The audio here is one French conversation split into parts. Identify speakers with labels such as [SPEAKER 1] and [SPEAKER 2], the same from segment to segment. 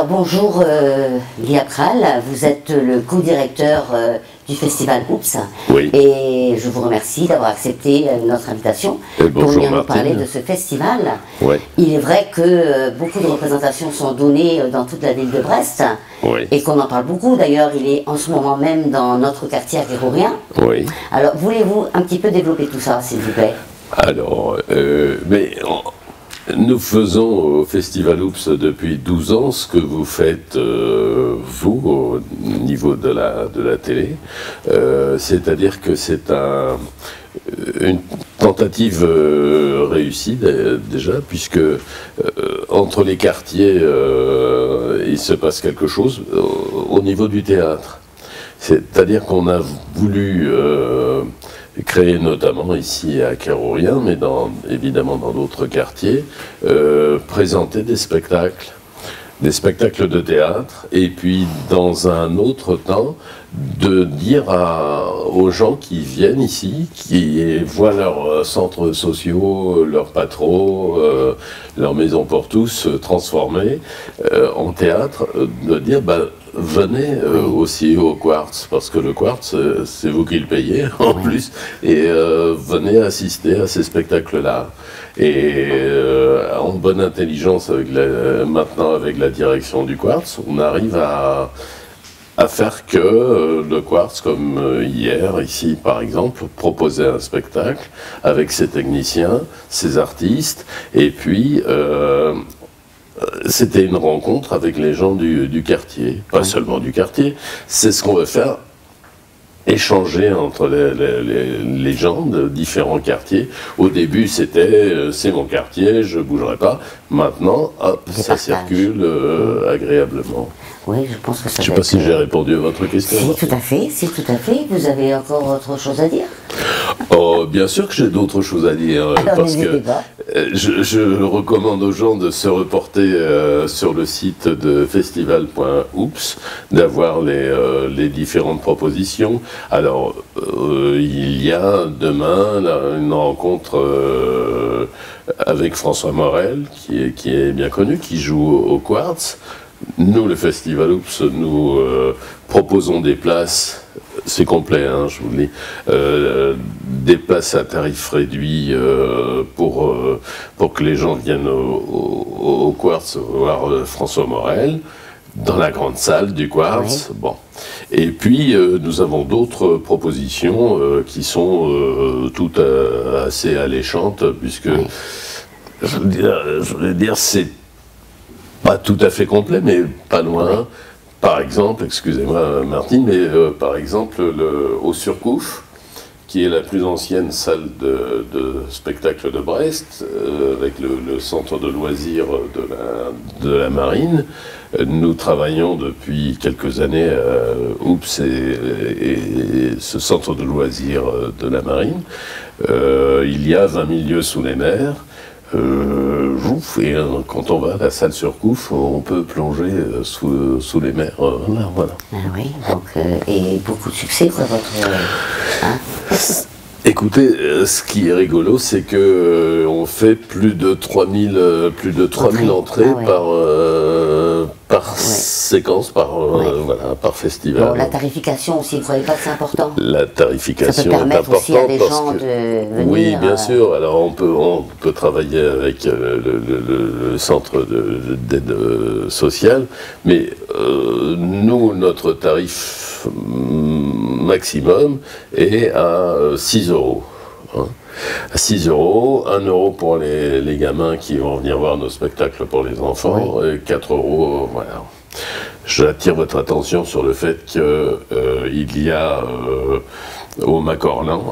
[SPEAKER 1] Alors bonjour Guy Apral, vous êtes le co-directeur du festival Oups.
[SPEAKER 2] Oui.
[SPEAKER 1] Et je vous remercie d'avoir accepté notre invitation pour venir nous parler de ce festival.
[SPEAKER 2] Oui.
[SPEAKER 1] Il est vrai que beaucoup de représentations sont données dans toute la ville de Brest,
[SPEAKER 2] oui,
[SPEAKER 1] et qu'on en parle beaucoup. D'ailleurs, il est en ce moment même dans notre quartier aguerrourien.
[SPEAKER 2] Oui.
[SPEAKER 1] Alors voulez-vous un petit peu développer tout ça, s'il vous plaît?
[SPEAKER 2] Alors, nous faisons au Festival Oups depuis 12 ans ce que vous faites, vous, au niveau de la télé. C'est-à-dire que c'est une tentative réussie déjà, puisque entre les quartiers, il se passe quelque chose au niveau du théâtre. C'est-à-dire qu'on a voulu créer notamment ici à Aguerrourien, mais évidemment dans d'autres quartiers, présenter des spectacles de théâtre, et puis dans un autre temps, de dire aux gens qui viennent ici, qui voient leurs centres sociaux, leurs patros, leurs maisons pour tous transformés en théâtre, de dire venez aussi au Quartz, parce que le Quartz, c'est vous qui le payez en plus, et venez assister à ces spectacles-là. Et en bonne intelligence maintenant avec la direction du Quartz, on arrive à faire que le Quartz, comme hier, ici par exemple, proposait un spectacle avec ses techniciens, ses artistes, et puis c'était une rencontre avec les gens du quartier, pas seulement du quartier, c'est ce qu'on veut faire, échanger entre les gens de différents quartiers. Au début, c'était c'est mon quartier, je ne bougerai pas. Maintenant, hop, ça circule agréablement.
[SPEAKER 1] Oui, je pense que ça.
[SPEAKER 2] Je ne sais pas si j'ai répondu à votre question.
[SPEAKER 1] Si, tout à fait, si, tout à fait. Vous avez encore autre chose à dire?
[SPEAKER 2] Oh, bien sûr que j'ai d'autres choses à dire,
[SPEAKER 1] alors,
[SPEAKER 2] parce que je recommande aux gens de se reporter sur le site de festival.oups, d'avoir les différentes propositions. Alors, il y a demain une rencontre avec François Morel, qui est bien connu, qui joue au Quartz. Nous, le Festival Oups, nous proposons des places, c'est complet, hein, je vous le dis, des places à tarif réduit pour que les gens viennent au Quartz voir François Morel, dans la grande salle du Quartz. Oui. Bon. Et puis, nous avons d'autres propositions qui sont toutes assez alléchantes, puisque, oui. je voulais dire, c'est pas tout à fait complet, mais pas loin. Oui. Par exemple, excusez-moi Martine, mais par exemple, au Surcouf, qui est la plus ancienne salle de spectacle de Brest, avec le centre de loisirs de la Marine, nous travaillons depuis quelques années Oups et ce centre de loisirs de la Marine. Il y a 20 000 lieues sous les mers. Et quand on va à la salle Surcouf, on peut plonger sous les mers. Voilà.
[SPEAKER 1] Ah oui, donc, et beaucoup de succès, quoi, votre... Hein?
[SPEAKER 2] Écoutez, ce qui est rigolo, c'est que on fait plus de 3000 entrées par séquence, par festival.
[SPEAKER 1] Bon, la tarification aussi, vous ne croyez pas que c'est important?
[SPEAKER 2] La tarification est importante
[SPEAKER 1] aussi à des gens de venir.
[SPEAKER 2] Oui, bien sûr. Alors on peut travailler avec le centre d'aide sociale, mais nous, notre tarif maximum est à 6 €. Hein. 6 €, 1 € pour les gamins qui vont venir voir nos spectacles pour les enfants, oui. Et 4 €, voilà. J'attire votre attention sur le fait qu'il y a au Macorlan,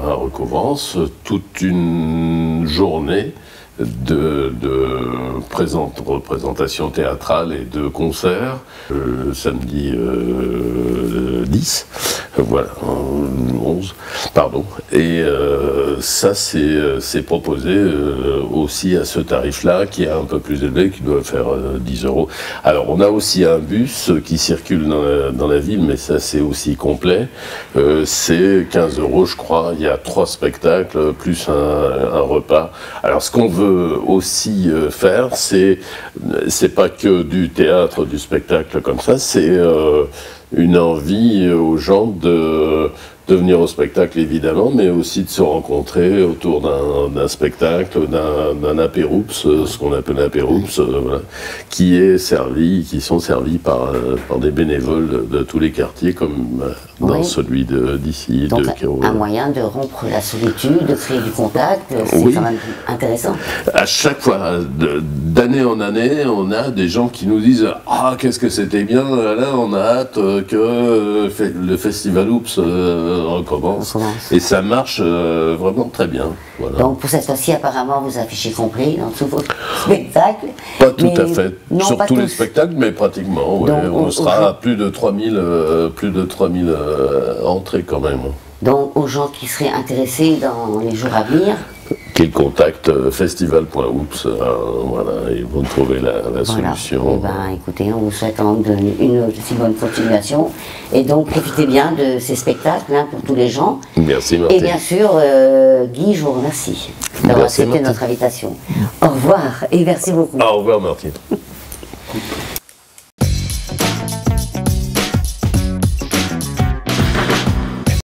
[SPEAKER 2] à Recouvrance, toute une journée de représentation théâtrale et de concerts, samedi 10, voilà, 11, Pardon. Et ça, c'est proposé aussi à ce tarif-là, qui est un peu plus élevé, qui doit faire 10 €. Alors, on a aussi un bus qui circule dans la ville, mais ça, c'est aussi complet. C'est 15 €, je crois. Il y a 3 spectacles, plus un repas. Alors, ce qu'on veut aussi faire, c'est pas que du théâtre, du spectacle comme ça, c'est une envie aux gens de venir au spectacle évidemment, mais aussi de se rencontrer autour d'un spectacle, d'un apéroups, ce qu'on appelle apéroups, voilà, qui sont servis par des bénévoles de tous les quartiers, comme dans celui d'ici.
[SPEAKER 1] Donc un moyen de rompre la solitude, de créer du contact, c'est quand même intéressant.
[SPEAKER 2] À chaque fois, d'année en année, on a des gens qui nous disent « Ah, qu'est-ce que c'était bien, là on a hâte que le Festival Oops recommence. » Et ça marche vraiment très bien. Voilà.
[SPEAKER 1] Donc pour cette fois-ci, apparemment, vous affichez compris dans tous vos spectacles.
[SPEAKER 2] Pas tout à fait. Sur tous les spectacles, mais pratiquement. Ouais. On sera à plus de 3000 entrées quand même.
[SPEAKER 1] Donc aux gens qui seraient intéressés dans les jours à venir,
[SPEAKER 2] qu'ils contactent festival.oops, voilà, ils vont trouver la solution.
[SPEAKER 1] Eh ben, écoutez, on vous souhaite une aussi bonne continuation. Et donc, profitez bien de ces spectacles pour tous les gens.
[SPEAKER 2] Merci, Martine.
[SPEAKER 1] Et bien sûr, Guy, je vous remercie d'avoir accepté notre invitation. Au revoir et merci beaucoup.
[SPEAKER 2] Au revoir, Martine.